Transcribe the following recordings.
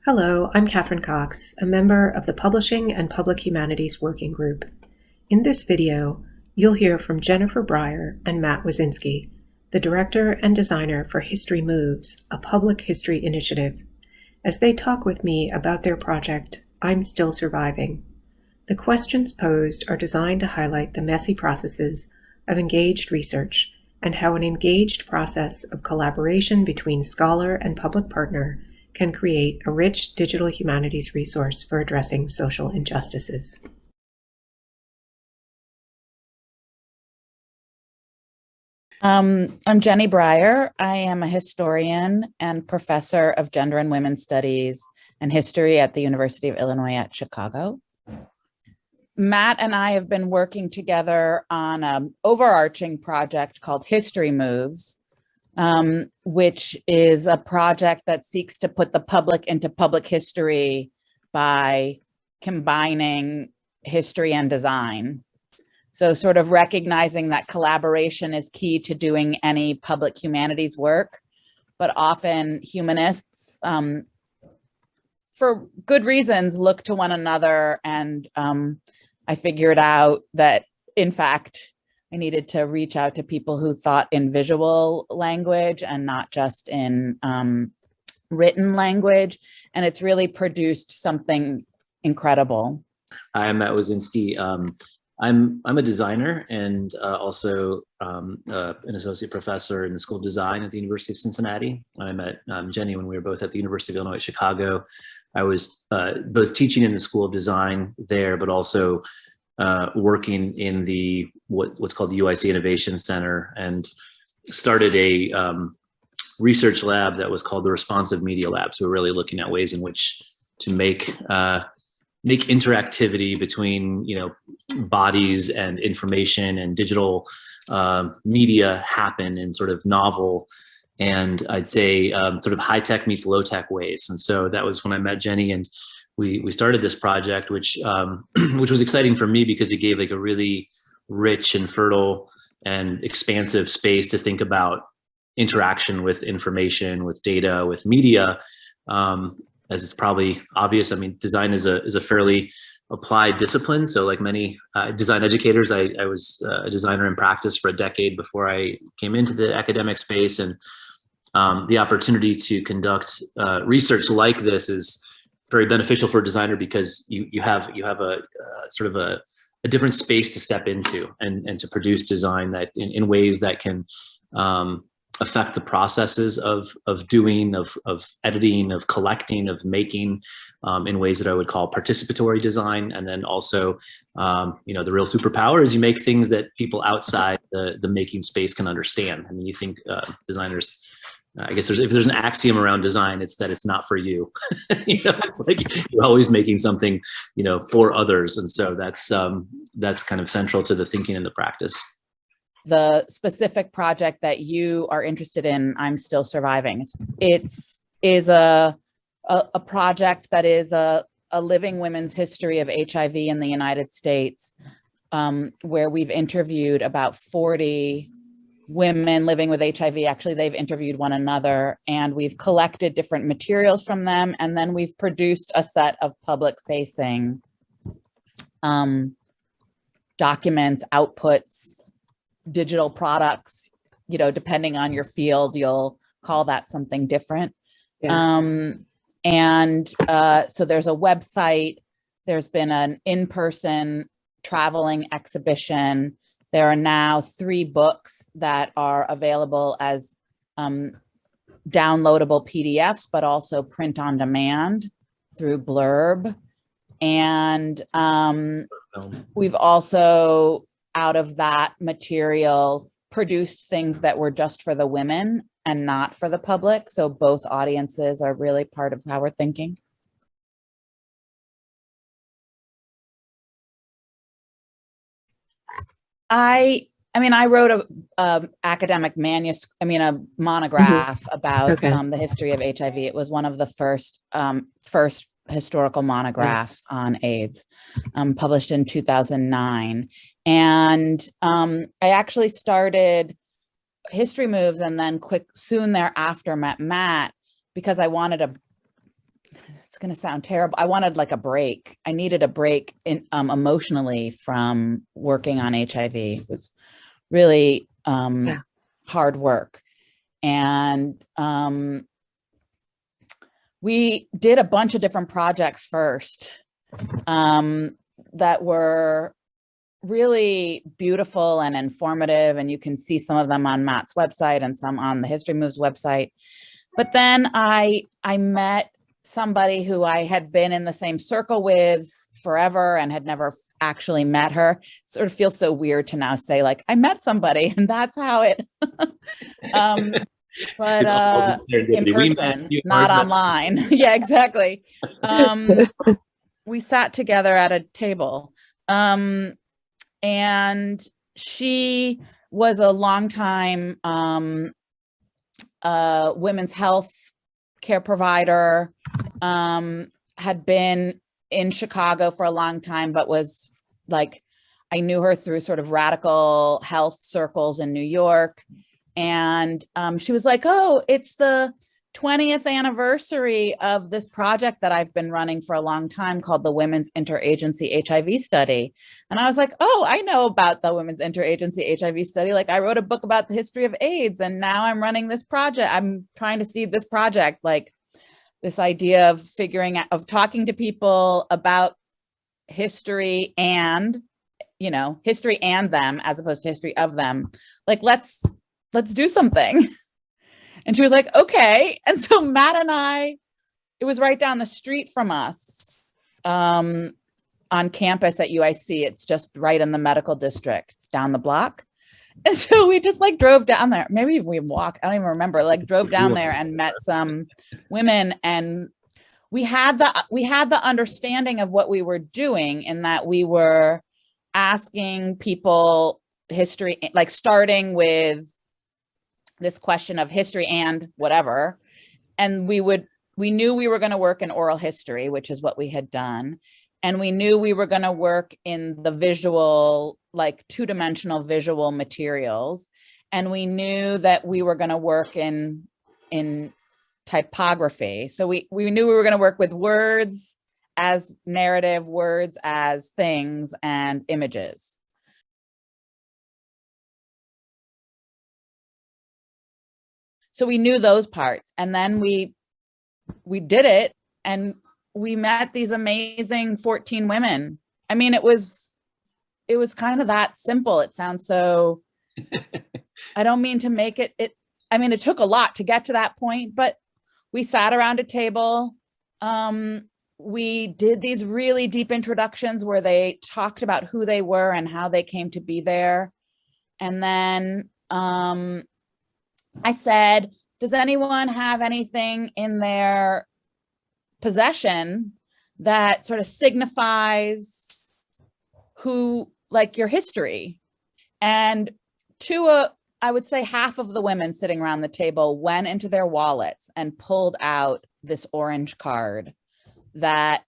Hello, I'm Catherine Cox, a member of the Publishing and Public Humanities Working Group. In this video, you'll hear from Jennifer Brier and Matt Wizinsky, the director and designer for History Moves, a public history initiative, as they talk with me about their project, I'm Still Surviving. The questions posed are designed to highlight the messy processes of engaged research and how an engaged process of collaboration between scholar and public partner can create a rich digital humanities resource for addressing social injustices. I'm Jenny Brier. I am a historian and professor of gender and women's studies and history at the University of Illinois at Chicago. Matt and I have been working together on an overarching project called History Moves, which is a project that seeks to put the public into public history by combining history and design. So sort of recognizing that collaboration is key to doing any public humanities work, but often humanists, for good reasons, look to one another. And I figured out that, in fact, I needed to reach out to people who thought in visual language and not just in written language. And it's really produced something incredible. Hi, I'm Matt Wizinsky. I'm a designer and also an associate professor in the School of Design at the University of Cincinnati. I met Jenny when we were both at the University of Illinois at Chicago. I was both teaching in the School of Design there, but also working in the what's called the UIC Innovation Center, and started a research lab that was called the Responsive Media Lab. So we're really looking at ways in which to make interactivity between bodies and information and digital media happen in sort of novel and I'd say sort of high tech meets low tech ways. And so that was when I met Jenny, and we started this project, which which was exciting for me because it gave like a really rich and fertile and expansive space to think about interaction with information, with data, with media. As it's probably obvious, I mean, design is a fairly applied discipline. So like many design educators, I was a designer in practice for a decade before I came into the academic space. And the opportunity to conduct research like this is very beneficial for a designer because you have a sort of a different space to step into and to produce design that in ways that can affect the processes of doing, of editing, of collecting, of making, in ways that I would call participatory design. And then also, the real superpower is you make things that people outside the making space can understand. I mean, you think designers, I guess if there's an axiom around design, it's that it's not for you. It's like you're always making something, for others. And so that's kind of central to the thinking and the practice. The specific project that you are interested in, I'm Still Surviving. It is a project that is a living women's history of HIV in the United States, where we've interviewed about 40 women living with HIV. Actually, they've interviewed one another, and we've collected different materials from them, and then we've produced a set of public-facing documents, outputs, digital products, depending on your field, you'll call that something different. Yeah. So there's a website, there's been an in-person traveling exhibition. There are now 3 books that are available as downloadable PDFs, but also print on demand through Blurb. And we've also, out of that material, produced things that were just for the women and not for the public. So both audiences are really part of how we're thinking. I wrote a academic manuscript, a monograph about the history of HIV. It was one of the first historical monographs on AIDS, published in 2009. And I actually started History Moves and then soon thereafter met Matt because I wanted going to sound terrible. I wanted like a break. I needed a break in emotionally from working on HIV. It was really hard work. And we did a bunch of different projects first that were really beautiful and informative. And you can see some of them on Matt's website and some on the History Moves website. But then I met somebody who I had been in the same circle with forever and had never actually met her. It sort of feels so weird to now say like, I met somebody and that's how it, but in person, not online. Yeah, exactly. We sat together at a table and she was a longtime women's health care provider, had been in Chicago for a long time, but was like, I knew her through sort of radical health circles in New York. And she was like, oh, it's the 20th anniversary of this project that I've been running for a long time called the Women's Interagency HIV Study. And I was like, oh, I know about the Women's Interagency HIV Study. Like I wrote a book about the history of AIDS and now I'm running this project. I'm trying to see this project, like this idea of figuring out, of talking to people about history and, you know, history and them as opposed to history of them. Like, let's do something. And she was like, okay. And so Matt and I, it was right down the street from us on campus at UIC. It's just right in the medical district down the block. And so we just like drove down there. Maybe we walked, I don't even remember, like drove down there and met some women. And we had the understanding of what we were doing in that we were asking people history, like starting with this question of history and whatever. And we knew we were going to work in oral history, which is what we had done. And we knew we were going to work in the visual, like two-dimensional visual materials. And we knew that we were going to work in typography. So we knew we were going to work with words as narrative, words as things, and images. So we knew those parts. And then we did it and we met these amazing 14 women. I mean, it was kind of that simple. It sounds so, I don't mean to make it, I mean, it took a lot to get to that point, but we sat around a table. We did these really deep introductions where they talked about who they were and how they came to be there. And then I said, does anyone have anything in their possession that sort of signifies who, like your history? And I would say half of the women sitting around the table went into their wallets and pulled out this orange card that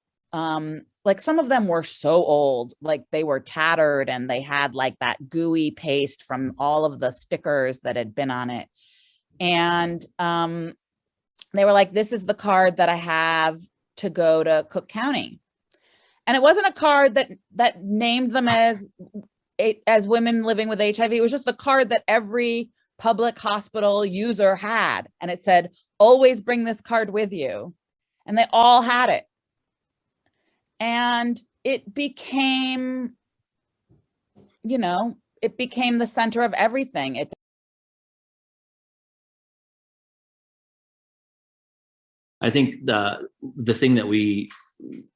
like some of them were so old, like they were tattered and they had like that gooey paste from all of the stickers that had been on it. And they were like, this is the card that I have to go to Cook County. And it wasn't a card that named them as women living with HIV. It was just the card that every public hospital user had. And it said, always bring this card with you. And they all had it. And it became, you know, it became the center of everything. I think the thing that we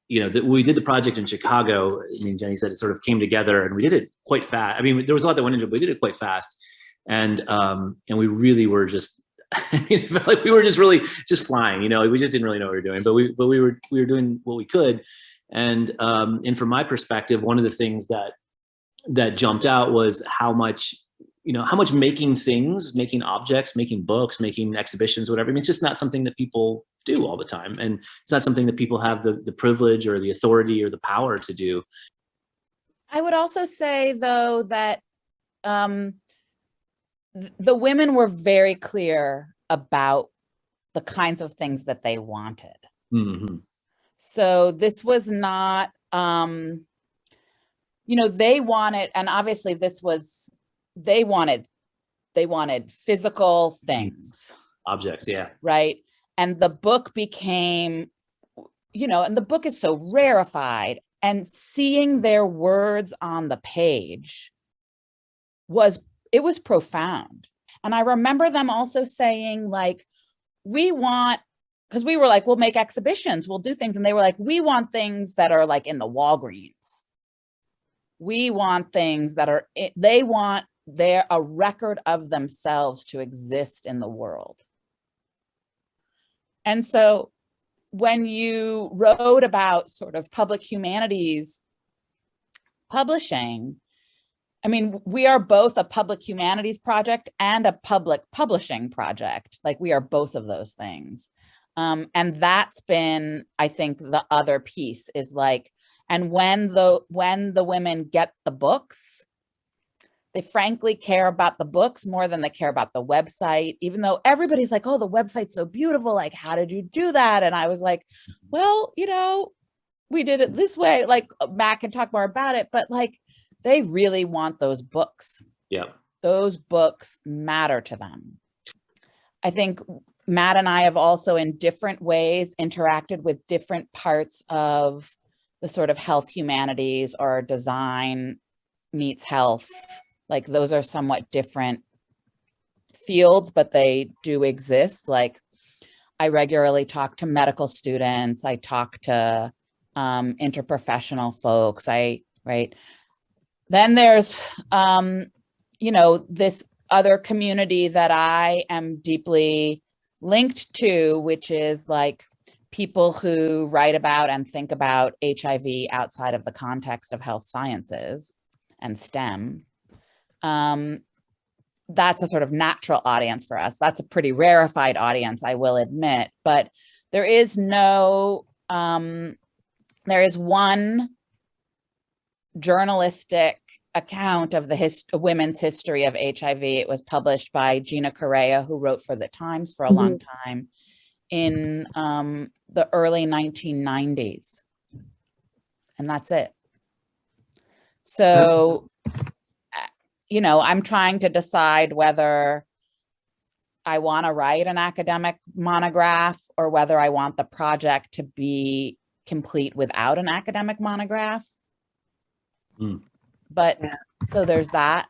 did the project in Chicago. I mean, Jenny said it sort of came together, and we did it quite fast. I mean, there was a lot that went into it, but we did it quite fast, and we really were just. I mean, it felt like we were just really just flying. You know, we just didn't really know what we were doing, but we were doing what we could, and from my perspective, one of the things that jumped out was how much making things, making objects, making books, making exhibitions, whatever. I mean, it's just not something that people do all the time. And it's not something that people have the privilege or the authority or the power to do. I would also say, though, that the women were very clear about the kinds of things that they wanted. Mm-hmm. So this was not, they wanted, and obviously this was, they wanted physical things. Objects, yeah. Right. And the book became, and the book is so rarefied, and seeing their words on the page was profound. And I remember them also saying, like, because we were like, we'll make exhibitions, we'll do things. And they were like, we want things that are like in the Walgreens. We want things that are, they're a record of themselves to exist in the world. And so when you wrote about sort of public humanities publishing, I mean, we are both a public humanities project and a public publishing project. Like, we are both of those things. And that's been, I think, the other piece is like, and when the women get the books, they frankly care about the books more than they care about the website, even though everybody's like, oh, the website's so beautiful. Like, how did you do that? And I was like, well, we did it this way. Like, Matt can talk more about it, but like, they really want those books. Yeah. Those books matter to them. I think Matt and I have also in different ways interacted with different parts of the sort of health humanities, or design meets health. Like, those are somewhat different fields, but they do exist. Like, I regularly talk to medical students. I talk to interprofessional folks. Right. Then there's, this other community that I am deeply linked to, which is like people who write about and think about HIV outside of the context of health sciences and STEM. That's a sort of natural audience for us. That's a pretty rarefied audience, I will admit, but there is one journalistic account of the women's history of HIV. It was published by Gina Correa, who wrote for the Times for a long time in the early 1990s. And that's it. So, I'm trying to decide whether I want to write an academic monograph or whether I want the project to be complete without an academic monograph. But so there's that.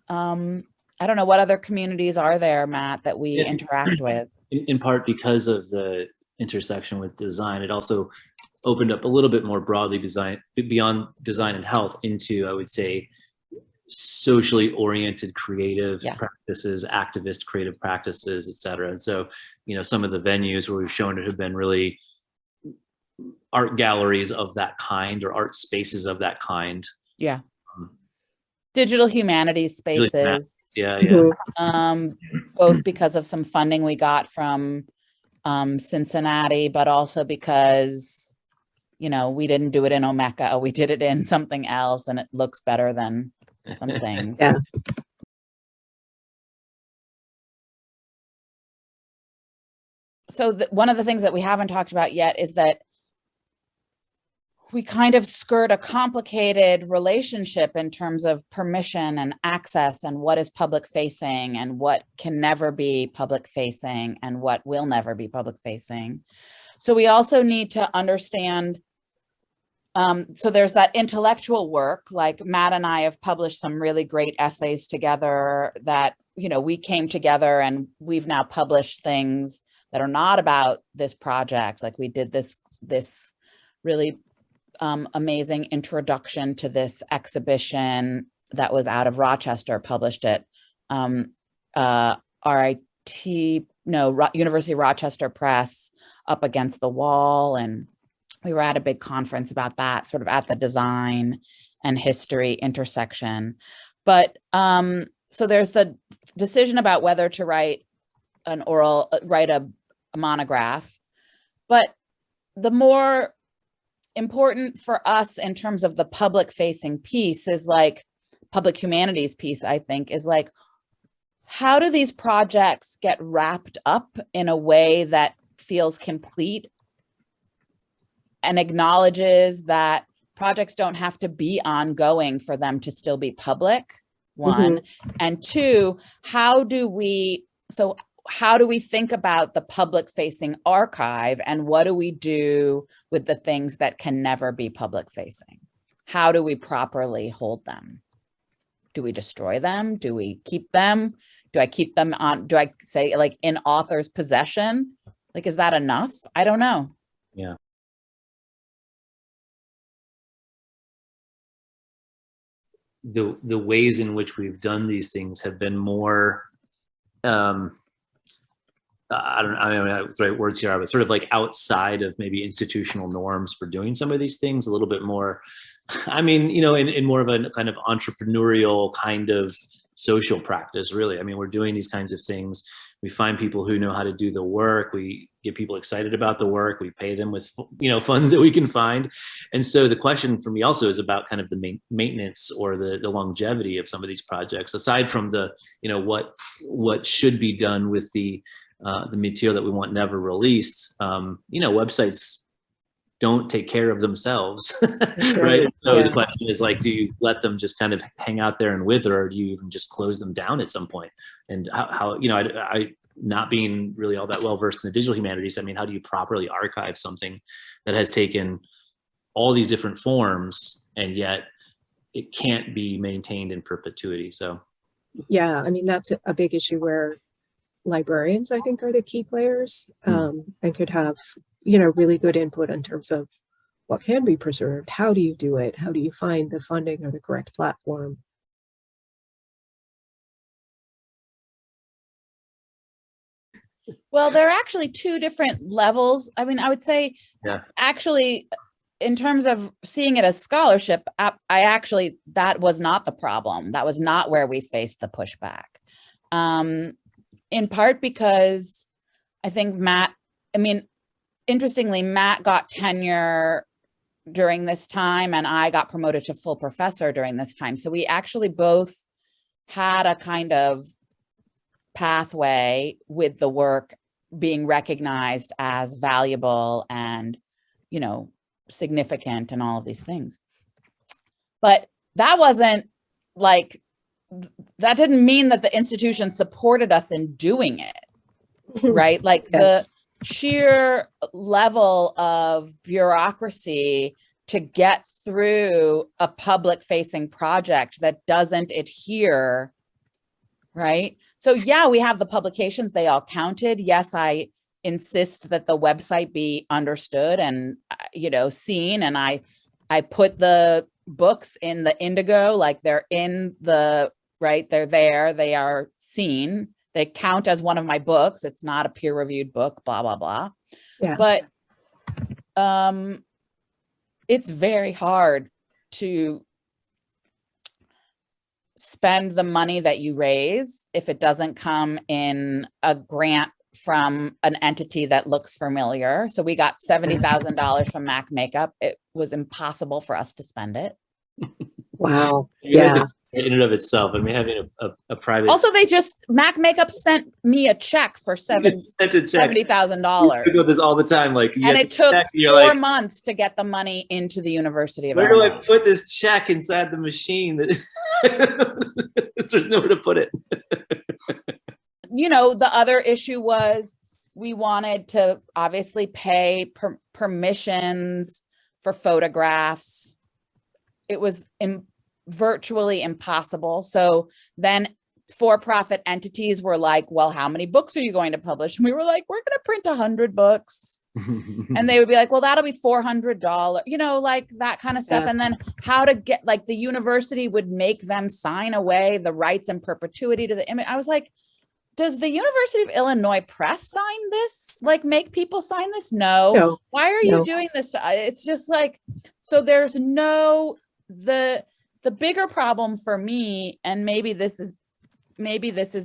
I don't know, what other communities are there, Matt, that we interact with? In part because of the intersection with design, it also opened up a little bit more broadly beyond design and health into, I would say, socially oriented creative practices, activist creative practices, et cetera. And so, some of the venues where we've shown it have been really art galleries of that kind, or art spaces of that kind. Yeah. Digital humanities spaces. Both because of some funding we got from Cincinnati, but also because, we didn't do it in Omeka. We did it in something else, and it looks better than some things. Yeah. So one of the things that we haven't talked about yet is that we kind of skirt a complicated relationship in terms of permission and access, and what is public facing and what can never be public facing and what will never be public facing. So we also need to understand, so there's that intellectual work, like Matt and I have published some really great essays together that, we came together and we've now published things that are not about this project. Like, we did this really amazing introduction to this exhibition that was out of Rochester, published at University of Rochester Press, Up Against the Wall. And we were at a big conference about that, sort of at the design and history intersection. But so there's the decision about whether to write a monograph. But the more important for us in terms of the public facing piece is like public humanities piece, I think, is like, how do these projects get wrapped up in a way that feels complete and acknowledges that projects don't have to be ongoing for them to still be public, one. And two, how do we think about the public facing archive, and what do we do with the things that can never be public facing? How do we properly hold them? Do we destroy them? Do we keep them? Do I keep them on, do I say like in author's possession? Like, is that enough? I don't know. Yeah. The ways in which we've done these things have been more, I don't know the right words here, but sort of like outside of maybe institutional norms for doing some of these things, a little bit more, I mean, you know, in more of a kind of entrepreneurial kind of social practice, really. I mean, we're doing these kinds of things. We find people who know how to do the work. We get people excited about the work. We pay them with, you know, funds that we can find. And so the question for me also is about kind of the maintenance or the longevity of some of these projects, aside from the, you know, what should be done with the material that we want never released. You know, websites don't take care of themselves, right? So the question is like, do you let them just kind of hang out there and wither, or do you even just close them down at some point? And how you know, I not being really all that well versed in the digital humanities, I mean, how do you properly archive something that has taken all these different forms and yet it can't be maintained in perpetuity? So yeah, I mean, that's a big issue where librarians, I think, are the key players, and could have, you know, really good input in terms of what can be preserved. How do you do it? How do you find the funding or the correct platform? Well, there are actually two different levels. I mean, I would say, actually, in terms of seeing it as scholarship, that was not the problem. That was not where we faced the pushback. In part because I think interestingly, Matt got tenure during this time and I got promoted to full professor during this time. So we actually both had a kind of pathway with the work being recognized as valuable and, you know, significant and all of these things. But that wasn't like, that didn't mean that the institution supported us in doing it, right? Like the sheer level of bureaucracy to get through a public facing project that doesn't adhere, right? So yeah, we have the publications, they all counted. Yes, I insist that the website be understood and, you know, seen. And I put the books in the Indigo, like they're in the, right, they're there, they are seen. They count as one of my books. It's not a peer-reviewed book, blah, blah, blah. Yeah. But it's very hard to spend the money that you raise if it doesn't come in a grant from an entity that looks familiar. So we got $70,000 from Mac Makeup. It was impossible for us to spend it. Wow. Yeah. In and of itself, I mean, having a private. Also, Mac Makeup sent me a check for $70,000. We do this all the time, like, and it took 4 months to get the money into the University of Illinois. Where do I put this check inside the machine? There's nowhere to put it. You know, the other issue was we wanted to obviously pay permissions for photographs. It was virtually impossible. So then for-profit entities were like, well, how many books are you going to publish? And we were like, we're going to print 100 books. And they would be like, well, that'll be $400, you know, like that kind of stuff. Yeah. And then how to get, like, the university would make them sign away the rights in perpetuity to the image. I was like, does the University of Illinois Press sign this? Like, make people sign this? No. Why are you doing this? It's just like, so there's the bigger problem for me, and maybe this is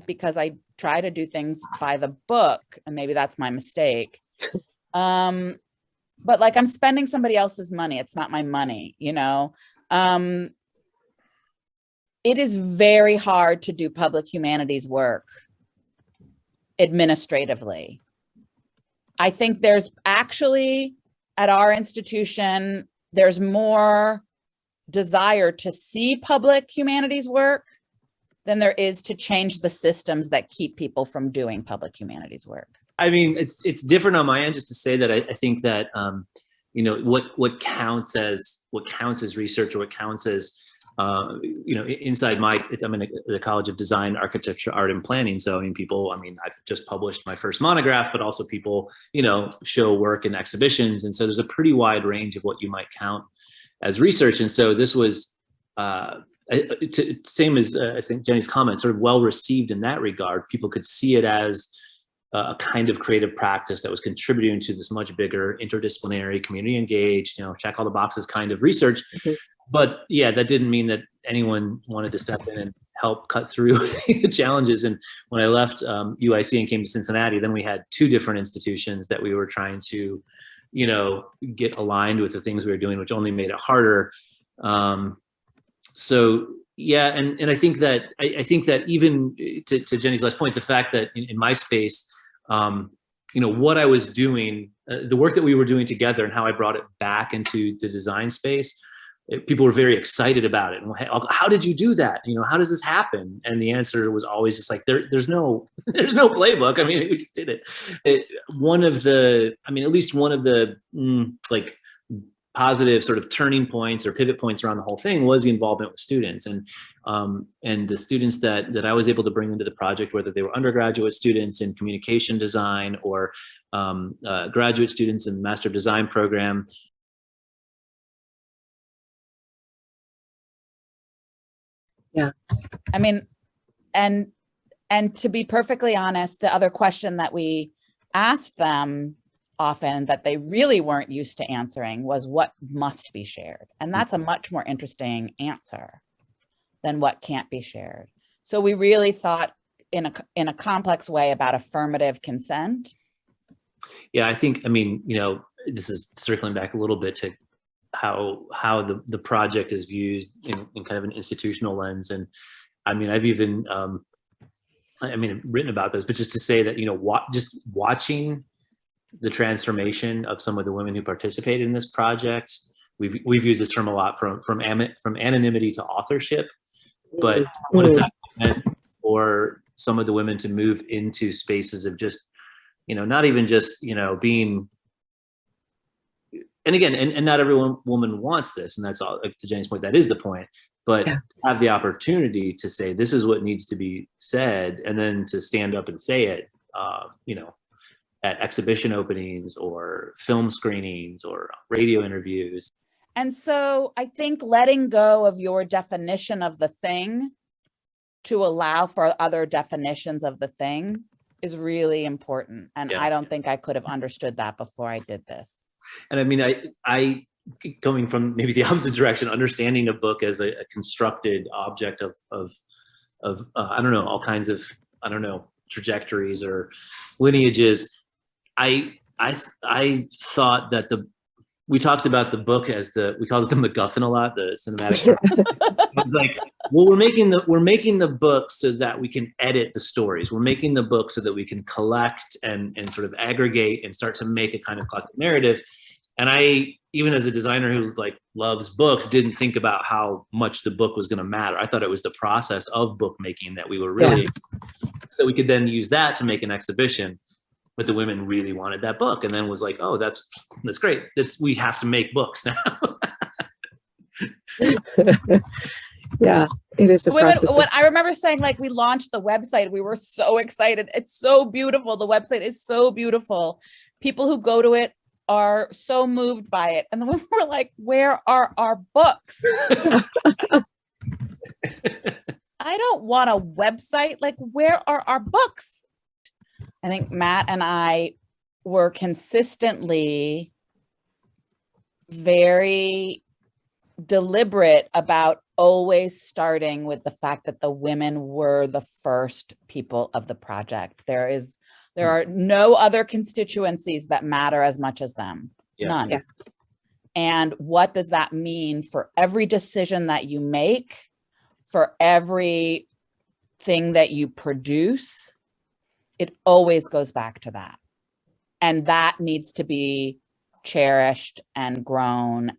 because I try to do things by the book, and maybe that's my mistake. But like, I'm spending somebody else's money. It's not my money, you know? It is very hard to do public humanities work administratively. I think there's actually at our institution, there's more desire to see public humanities work than there is to change the systems that keep people from doing public humanities work. I mean, it's different on my end, just to say that I think that you know, what counts as research, or what counts as you know, inside I'm in the College of Design, Architecture, Art, and Planning. So I mean, I've just published my first monograph, but also people, you know, show work in exhibitions, and so there's a pretty wide range of what you might count as research. And so this was same as I think Jenny's comment, sort of well received in that regard. People could see it as a kind of creative practice that was contributing to this much bigger interdisciplinary, community engaged, you know, check all the boxes kind of research. Mm-hmm. But yeah, that didn't mean that anyone wanted to step in and help cut through the challenges. And when I left UIC and came to Cincinnati, then we had two different institutions that we were trying to, you know, get aligned with the things we were doing, which only made it harder. So yeah, and I think that even to Jenny's last point, the fact that in my space, you know, what I was doing, the work that we were doing together, and how I brought it back into the design space, people were very excited about it. And how did you do that? You know, how does this happen? And the answer was always just like, there's no playbook. I mean, we just did it. At least one of the like positive sort of turning points or pivot points around the whole thing was the involvement with students, and the students that I was able to bring into the project, whether they were undergraduate students in communication design or graduate students in the Master of Design program. Yeah, I mean, and to be perfectly honest, the other question that we asked them often that they really weren't used to answering was what must be shared. And that's a much more interesting answer than what can't be shared. So we really thought in a complex way about affirmative consent. Yeah, I mean, you know, this is circling back a little bit to how the project is viewed in kind of an institutional lens. And I mean, I've even, written about this, but just to say that, you know, just watching the transformation of some of the women who participated in this project, we've used this term a lot, from anonymity to authorship, but what it's meant for some of the women to move into spaces of just, you know, not even just, you know, being, and again, and not every woman wants this, and that's all, like, to Jenny's point, that is the point, but yeah, have the opportunity to say, this is what needs to be said, and then to stand up and say it, you know, at exhibition openings or film screenings or radio interviews. And so I think letting go of your definition of the thing to allow for other definitions of the thing is really important. And yeah, I don't think I could have understood that before I did this. And I mean, I coming from maybe the opposite direction, understanding a book as a constructed object of I don't know, all kinds of, I don't know, trajectories or lineages. I thought that we talked about the book as we called it the MacGuffin a lot, the cinematic. It's like, well, we're making the book so that we can edit the stories. We're making the book so that we can collect and sort of aggregate and start to make a kind of collective narrative. And I, even as a designer who like loves books, didn't think about how much the book was going to matter. I thought it was the process of book making that we were really, so we could then use that to make an exhibition. But the women really wanted that book, and then was like, oh, that's great. We have to make books now. Yeah, it is a process. What I remember saying, like, we launched the website, we were so excited. It's so beautiful. The website is so beautiful. People who go to it are so moved by it. And the women were like, where are our books? I don't want a website. Like, where are our books? I think Matt and I were consistently very deliberate about always starting with the fact that the women were the first people of the project. There are no other constituencies that matter as much as them. Yeah. None. Yeah. And what does that mean for every decision that you make, for every thing that you produce? It always goes back to that. And that needs to be cherished and grown